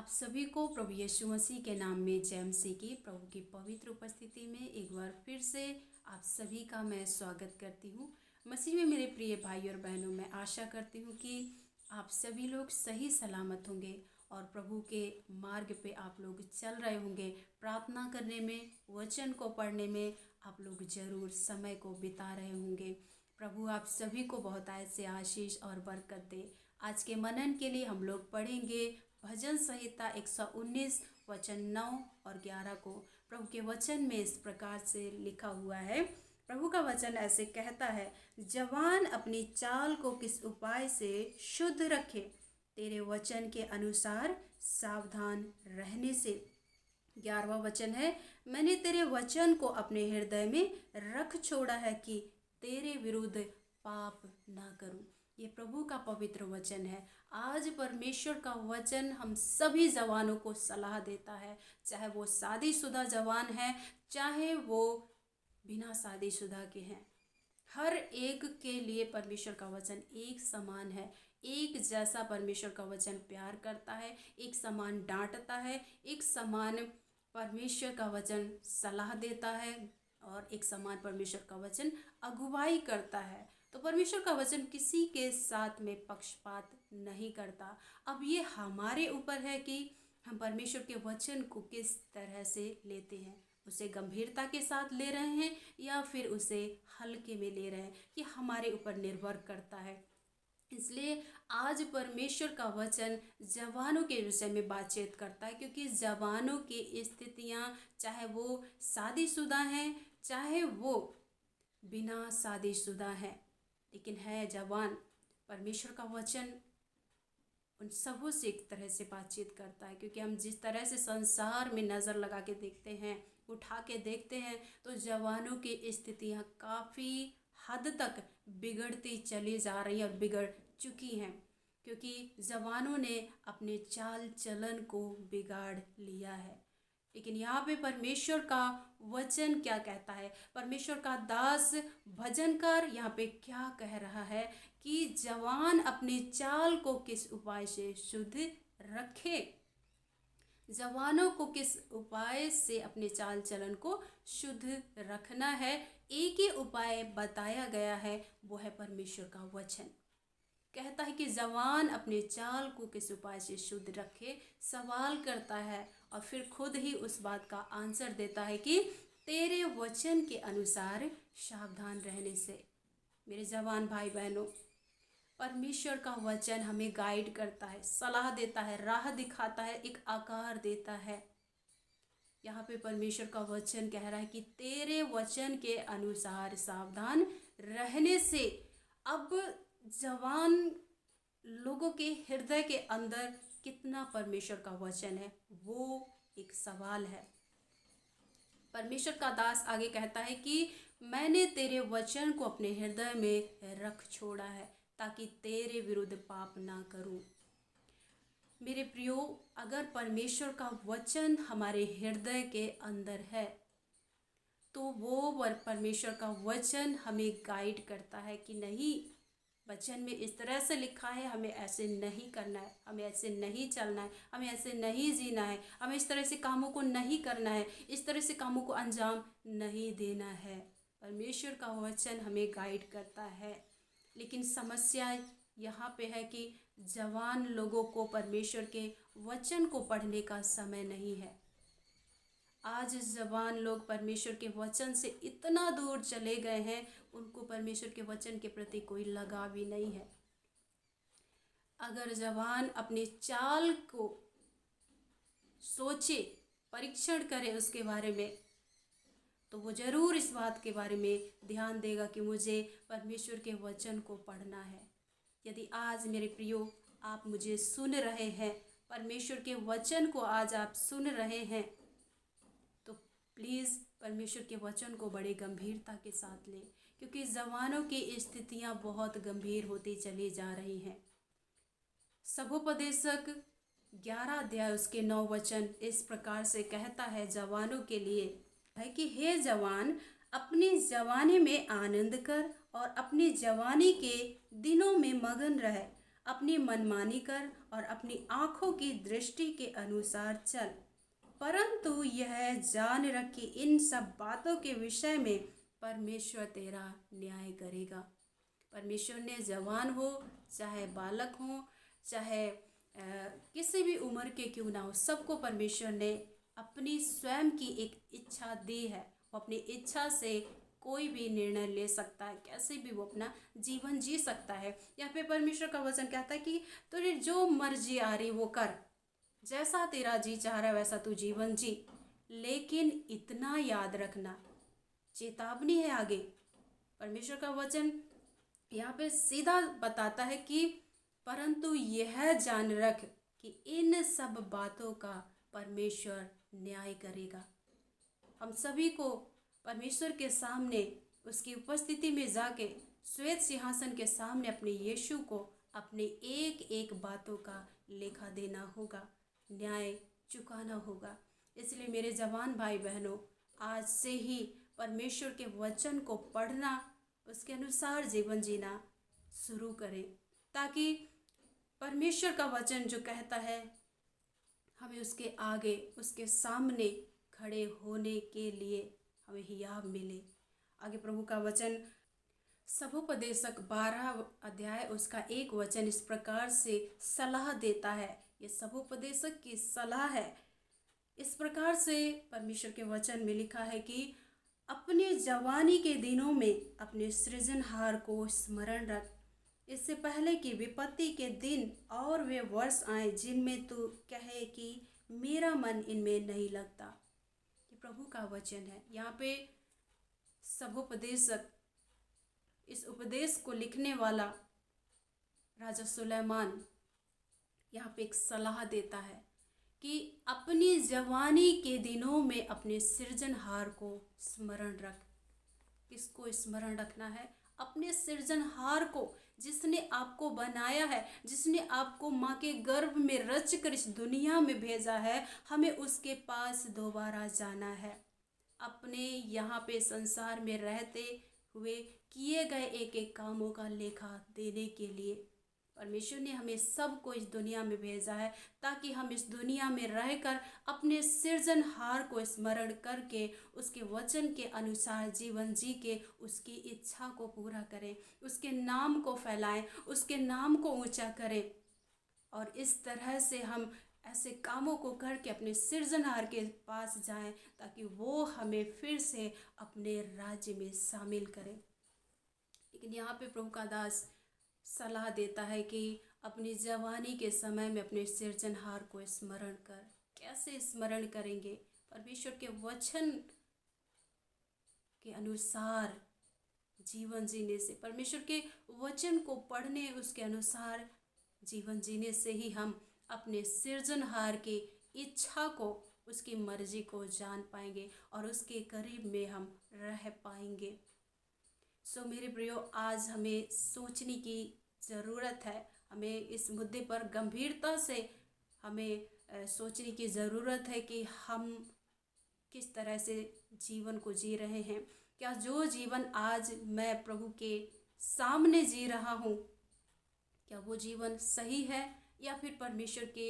आप सभी को प्रभु यीशु मसीह के नाम में जय मसीह की। प्रभु की पवित्र उपस्थिति में एक बार फिर से आप सभी का मैं स्वागत करती हूँ। मसीह में मेरे प्रिय भाई और बहनों, मैं आशा करती हूँ कि आप सभी लोग सही सलामत होंगे और प्रभु के मार्ग पे आप लोग चल रहे होंगे। प्रार्थना करने में, वचन को पढ़ने में आप लोग जरूर समय को बिता रहे होंगे। प्रभु आप सभी को बहुत ऐसे आशीष और बरकत दे। आज के मनन के लिए हम लोग पढ़ेंगे भजन संहिता 119 वचन 9 और 11 को। प्रभु के वचन में इस प्रकार से लिखा हुआ है। प्रभु का वचन ऐसे कहता है, जवान अपनी चाल को किस उपाय से शुद्ध रखे, तेरे वचन के अनुसार सावधान रहने से। 11वां वचन है, मैंने तेरे वचन को अपने हृदय में रख छोड़ा है कि तेरे विरुद्ध पाप ना करूं। ये प्रभु का पवित्र वचन है। आज परमेश्वर का वचन हम सभी जवानों को सलाह देता है, चाहे वो शादीशुदा जवान है, चाहे वो बिना शादीशुदा के हैं। हर एक के लिए परमेश्वर का वचन एक समान है। एक जैसा परमेश्वर का वचन प्यार करता है, एक समान डांटता है, एक समान परमेश्वर का वचन सलाह देता है और एक समान परमेश्वर का वचन अगुवाई करता है। तो परमेश्वर का वचन किसी के साथ में पक्षपात नहीं करता। अब ये हमारे ऊपर है कि हम परमेश्वर के वचन को किस तरह से लेते हैं। उसे गंभीरता के साथ ले रहे हैं या फिर उसे हल्के में ले रहे हैं, ये हमारे ऊपर निर्भर करता है। इसलिए आज परमेश्वर का वचन जवानों के विषय में बातचीत करता है, क्योंकि जवानों की स्थितियां, चाहे वो शादीशुदा हैं, चाहे वो बिना शादीशुदा हैं, लेकिन है जवान, परमेश्वर का वचन उन सबों से एक तरह से बातचीत करता है। क्योंकि हम जिस तरह से संसार में नज़र लगा के देखते हैं, उठा के देखते हैं, तो जवानों की स्थितियां काफ़ी हद तक बिगड़ती चली जा रही हैं और बिगड़ चुकी हैं, क्योंकि जवानों ने अपने चाल चलन को बिगाड़ लिया है। लेकिन यहाँ पे परमेश्वर का वचन क्या कहता है, परमेश्वर का दास भजनकार यहाँ पे क्या कह रहा है कि जवान अपनी चाल को किस उपाय से शुद्ध रखे। जवानों को किस उपाय से अपने चाल चलन को शुद्ध रखना है, एक ही उपाय बताया गया है, वो है परमेश्वर का वचन। कहता है कि जवान अपने चाल को किस उपाय से शुद्ध रखे। सवाल करता है और फिर खुद ही उस बात का आंसर देता है कि तेरे वचन के अनुसार सावधान रहने से। मेरे जवान भाई बहनों, परमेश्वर का वचन हमें गाइड करता है, सलाह देता है, राह दिखाता है, एक आकार देता है। यहाँ पे परमेश्वर का वचन कह रहा है कि तेरे वचन के अनुसार सावधान रहने से। अब जवान लोगों के हृदय के अंदर कितना परमेश्वर का वचन है, वो एक सवाल है। परमेश्वर का दास आगे कहता है कि मैंने तेरे वचन को अपने हृदय में रख छोड़ा है ताकि तेरे विरुद्ध पाप ना करूं। मेरे प्रियो, अगर परमेश्वर का वचन हमारे हृदय के अंदर है तो वो परमेश्वर का वचन हमें गाइड करता है कि नहीं, वचन में इस तरह से लिखा है, हमें ऐसे नहीं करना है, हमें ऐसे नहीं चलना है, हमें ऐसे नहीं जीना है, हमें इस तरह से कामों को नहीं करना है, इस तरह से कामों को अंजाम नहीं देना है। परमेश्वर का वचन हमें गाइड करता है। लेकिन समस्या यहाँ पे है कि जवान लोगों को परमेश्वर के वचन को पढ़ने का समय नहीं है। आज जवान लोग परमेश्वर के वचन से इतना दूर चले गए हैं, उनको परमेश्वर के वचन के प्रति कोई लगाव ही नहीं है। अगर जवान अपनी चाल को सोचे, परीक्षण करे उसके बारे में, तो वो जरूर इस बात के बारे में ध्यान देगा कि मुझे परमेश्वर के वचन को पढ़ना है। यदि आज मेरे प्रियो आप मुझे सुन रहे हैं, परमेश्वर के वचन को आज आप सुन रहे हैं, तो प्लीज़ परमेश्वर के वचन को बड़े गंभीरता के साथ लें, क्योंकि जवानों की स्थितियां बहुत गंभीर होती चली जा रही हैं। सभोपदेशक 11 अध्याय उसके 9 वचन इस प्रकार से कहता है जवानों के लिए, है कि हे जवान, अपनी जवानी में आनंद कर और अपनी जवानी के दिनों में मगन रह, अपनी मनमानी कर और अपनी आँखों की दृष्टि के अनुसार चल, परंतु यह जान रख कि इन सब बातों के विषय में परमेश्वर तेरा न्याय करेगा। परमेश्वर ने जवान हो चाहे बालक हो चाहे किसी भी उम्र के क्यों ना हो, सबको परमेश्वर ने अपनी स्वयं की एक इच्छा दी है। वो अपनी इच्छा से कोई भी निर्णय ले सकता है, कैसे भी वो अपना जीवन जी सकता है। यहाँ पे परमेश्वर का वचन कहता है कि तुझे जो मर्जी आ रही वो कर, जैसा तेरा जी चाह रहा है वैसा तू जीवन जी, लेकिन इतना याद रखना, चेतावनी है आगे। परमेश्वर का वचन यहाँ पे सीधा बताता है कि परंतु यह जान रख कि इन सब बातों का परमेश्वर न्याय करेगा। हम सभी को परमेश्वर के सामने उसकी उपस्थिति में जाके श्वेत सिंहासन के सामने अपने यीशु को अपने एक एक बातों का लेखा देना होगा, न्याय चुकाना होगा। इसलिए मेरे जवान भाई बहनों, आज से ही परमेश्वर के वचन को पढ़ना, उसके अनुसार जीवन जीना शुरू करें, ताकि परमेश्वर का वचन जो कहता है हमें उसके आगे उसके सामने खड़े होने के लिए हमें हियाव मिले। आगे प्रभु का वचन सभोपदेशक 12 अध्याय उसका 1 वचन इस प्रकार से सलाह देता है। ये सभोपदेशक की सलाह है। इस प्रकार से परमेश्वर के वचन में लिखा है कि अपने जवानी के दिनों में अपने सृजनहार को स्मरण रख, इससे पहले कि विपत्ति के दिन और वे वर्ष आए जिनमें तू कहे कि मेरा मन इनमें नहीं लगता। ये प्रभु का वचन है। यहाँ पे सभोपदेशक, इस उपदेश को लिखने वाला राजा सुलेमान यहाँ पे एक सलाह देता है कि अपनी जवानी के दिनों में अपने सृजनहार को स्मरण रख। किसको स्मरण रखना है? अपने सृजनहार को, जिसने आपको बनाया है, जिसने आपको माँ के गर्भ में रच कर इस दुनिया में भेजा है। हमें उसके पास दोबारा जाना है, अपने यहाँ पे संसार में रहते हुए किए गए एक एक कामों का लेखा देने के लिए। परमेश्वर ने हमें सबको इस दुनिया में भेजा है ताकि हम इस दुनिया में रहकर अपने सृजनहार को स्मरण करके उसके वचन के अनुसार जीवन जी के उसकी इच्छा को पूरा करें, उसके नाम को फैलाएं, उसके नाम को ऊंचा करें। और इस तरह से हम ऐसे कामों को करके अपने सृजनहार के पास जाएं ताकि वो हमें फिर से अपने राज्य में शामिल करें। लेकिन यहाँ पे प्रभु का दास सलाह देता है कि अपनी जवानी के समय में अपने सृजनहार को स्मरण कर। कैसे स्मरण करेंगे? परमेश्वर के वचन के अनुसार जीवन जीने से, परमेश्वर के वचन को पढ़ने, उसके अनुसार जीवन जीने से ही हम अपने सृजनहार की इच्छा को, उसकी मर्जी को जान पाएंगे और उसके करीब में हम रह पाएंगे। सो मेरे प्रियो, आज हमें सोचने की ज़रूरत है। हमें इस मुद्दे पर गंभीरता से हमें सोचने की ज़रूरत है कि हम किस तरह से जीवन को जी रहे हैं। क्या जो जीवन आज मैं प्रभु के सामने जी रहा हूँ, क्या वो जीवन सही है या फिर परमेश्वर के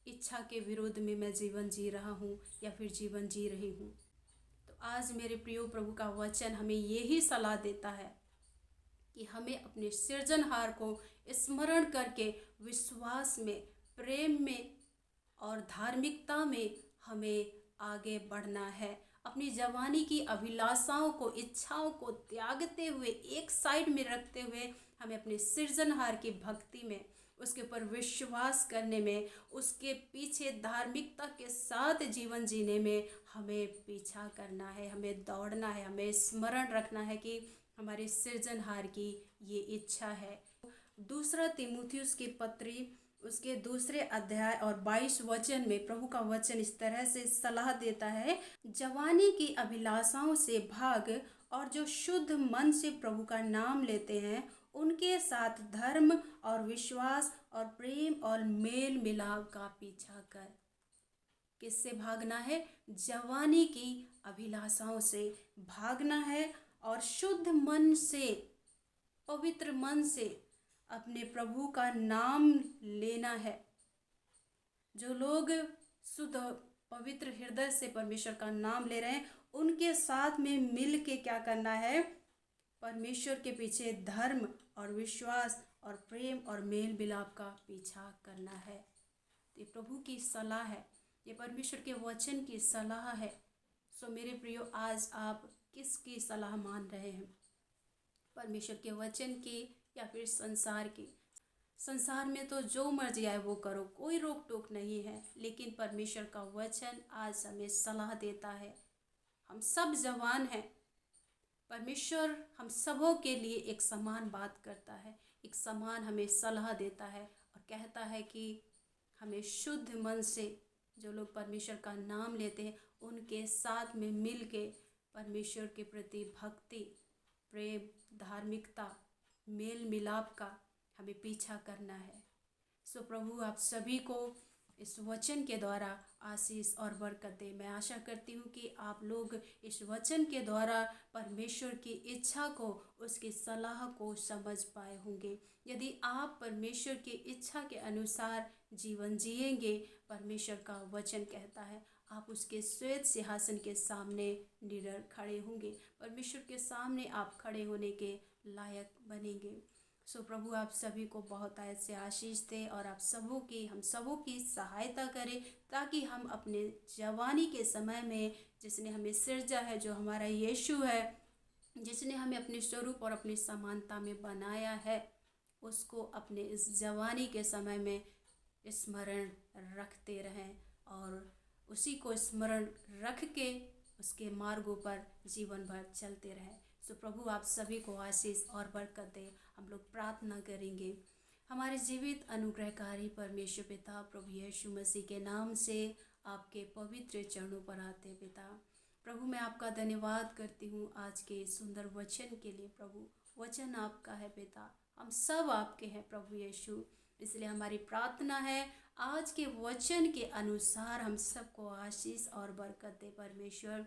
इच्छा के विरोध में मैं जीवन जी रहा हूँ या फिर जीवन जी रही हूँ? तो आज मेरे प्रियो, प्रभु का वचन हमें यही सलाह देता है कि हमें अपने सृजनहार को स्मरण करके विश्वास में, प्रेम में और धार्मिकता में हमें आगे बढ़ना है। अपनी जवानी की अभिलाषाओं को, इच्छाओं को त्यागते हुए, एक साइड में रखते हुए हमें अपने सृजनहार की भक्ति में, उसके ऊपर विश्वास करने में, उसके पीछे धार्मिकता के साथ जीवन जीने में हमें पीछा करना है, हमें दौड़ना है, हमें स्मरण रखना है कि हमारे सृजनहार की ये इच्छा है। दूसरा तीमुथियुस की पत्री उसके 2 अध्याय और 22 वचन में प्रभु का वचन इस तरह से सलाह देता है, जवानी की अभिलाषाओं से भाग और जो शुद्ध मन से प्रभु का नाम लेते हैं उनके साथ धर्म और विश्वास और प्रेम और मेल मिलाप का पीछा कर। किससे भागना है? जवानी की अभिलाषाओं से भागना है और शुद्ध मन से, पवित्र मन से अपने प्रभु का नाम लेना है। जो लोग शुद्ध पवित्र हृदय से परमेश्वर का नाम ले रहे हैं, उनके साथ में मिल के क्या करना है? परमेश्वर के पीछे धर्म और विश्वास और प्रेम और मेल मिलाप का पीछा करना है। ये प्रभु की सलाह है, ये परमेश्वर के वचन की सलाह है। सो मेरे प्रियो, आज आप किसकी सलाह मान रहे हैं? परमेश्वर के वचन की या फिर संसार की? संसार में तो जो मर्जी आए वो करो, कोई रोक टोक नहीं है, लेकिन परमेश्वर का वचन आज हमें सलाह देता है। हम सब जवान हैं, परमेश्वर हम सबों के लिए एक समान बात करता है, एक समान हमें सलाह देता है और कहता है कि हमें शुद्ध मन से, जो लोग परमेश्वर का नाम लेते हैं, उनके साथ में मिल के परमेश्वर के प्रति भक्ति, प्रेम, धार्मिकता, मेल मिलाप का हमें पीछा करना है। सो प्रभु आप सभी को इस वचन के द्वारा आशीष और बरकत दे। मैं आशा करती हूँ कि आप लोग इस वचन के द्वारा परमेश्वर की इच्छा को, उसकी सलाह को समझ पाए होंगे। यदि आप परमेश्वर की इच्छा के अनुसार जीवन जिएंगे, परमेश्वर का वचन कहता है आप उसके श्वेत सिंहासन के सामने निडर खड़े होंगे, परमेश्वर के सामने आप खड़े होने के लायक बनेंगे। सो प्रभु आप सभी को बहुत ऐसे आशीष दे और आप सबों की, हम सबों की सहायता करें, ताकि हम अपने जवानी के समय में, जिसने हमें सिरजा है, जो हमारा यीशु है, जिसने हमें अपने स्वरूप और अपनी समानता में बनाया है, उसको अपने इस जवानी के समय में स्मरण रखते रहें और उसी को स्मरण रख के उसके मार्गों पर जीवन भर चलते रहें। सो प्रभु आप सभी को आशीष और बरकत दे। हम लोग प्रार्थना करेंगे। हमारे जीवित अनुग्रहकारी परमेश्वर पिता, प्रभु यीशु मसीह के नाम से आपके पवित्र चरणों पर आते पिता, प्रभु मैं आपका धन्यवाद करती हूँ आज के सुंदर वचन के लिए। प्रभु वचन आपका है पिता, हम सब आपके हैं प्रभु यीशु, इसलिए हमारी प्रार्थना है आज के वचन के अनुसार हम सबको आशीष और बरकत दे परमेश्वर।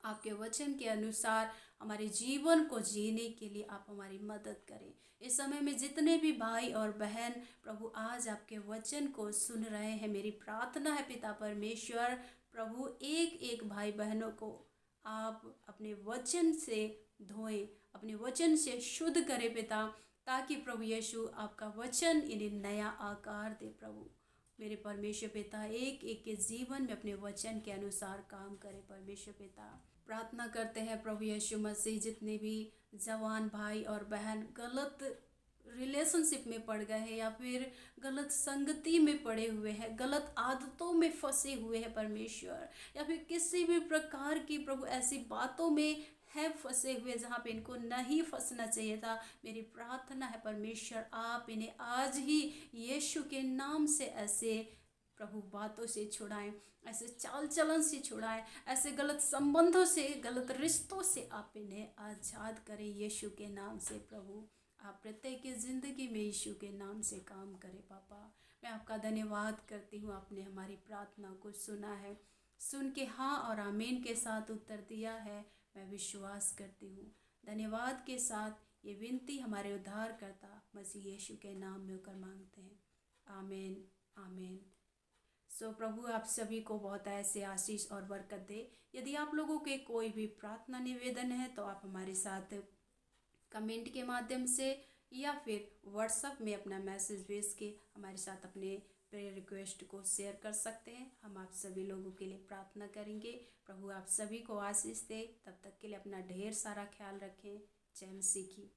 आपके वचन के अनुसार हमारे जीवन को जीने के लिए आप हमारी मदद करें। इस समय में जितने भी भाई और बहन प्रभु आज आपके वचन को सुन रहे हैं, मेरी प्रार्थना है पिता परमेश्वर, प्रभु एक एक भाई बहनों को आप अपने वचन से धोएं, अपने वचन से शुद्ध करें पिता, ताकि प्रभु यीशु आपका वचन इन्हें नया आकार दे। प्रभु मेरे परमेश्वर पिता, एक एक के जीवन में अपने वचन के अनुसार काम करे परमेश्वर पिता। प्रार्थना करते हैं प्रभु यीशु मसीह, जितने भी जवान भाई और बहन गलत रिलेशनशिप में पड़ गए हैं या फिर गलत संगति में पड़े हुए हैं, गलत आदतों में फंसे हुए हैं परमेश्वर, या फिर किसी भी प्रकार की प्रभु ऐसी बातों में है फंसे हुए जहाँ पे इनको नहीं फंसना चाहिए था, मेरी प्रार्थना है परमेश्वर आप इन्हें आज ही यीशु के नाम से ऐसे प्रभु बातों से छुड़ाएं, ऐसे चाल चलन से छुड़ाएं, ऐसे गलत संबंधों से, गलत रिश्तों से आप इन्हें आज़ाद करें यीशु के नाम से। प्रभु आप प्रत्येक की ज़िंदगी में यीशु के नाम से काम करें। पापा मैं आपका धन्यवाद करती हूँ, आपने हमारी प्रार्थना को सुना है, सुन के हाँ और आमीन के साथ उत्तर दिया है, मैं विश्वास करती हूँ। धन्यवाद के साथ ये विनती हमारे उद्धारकर्ता मसीह यीशु के नाम में होकर मांगते हैं, आमीन आमीन। सो प्रभु आप सभी को बहुत ऐसे आशीष और बरकत दे। यदि आप लोगों के कोई भी प्रार्थना निवेदन है तो आप हमारे साथ कमेंट के माध्यम से या फिर व्हाट्सएप में अपना मैसेज भेज के हमारे साथ अपने प्रेयर रिक्वेस्ट को शेयर कर सकते हैं। हम आप सभी लोगों के लिए प्रार्थना करेंगे। प्रभु आप सभी को आशीष दे। तब तक के लिए अपना ढेर सारा ख्याल रखें। जय मसीह की।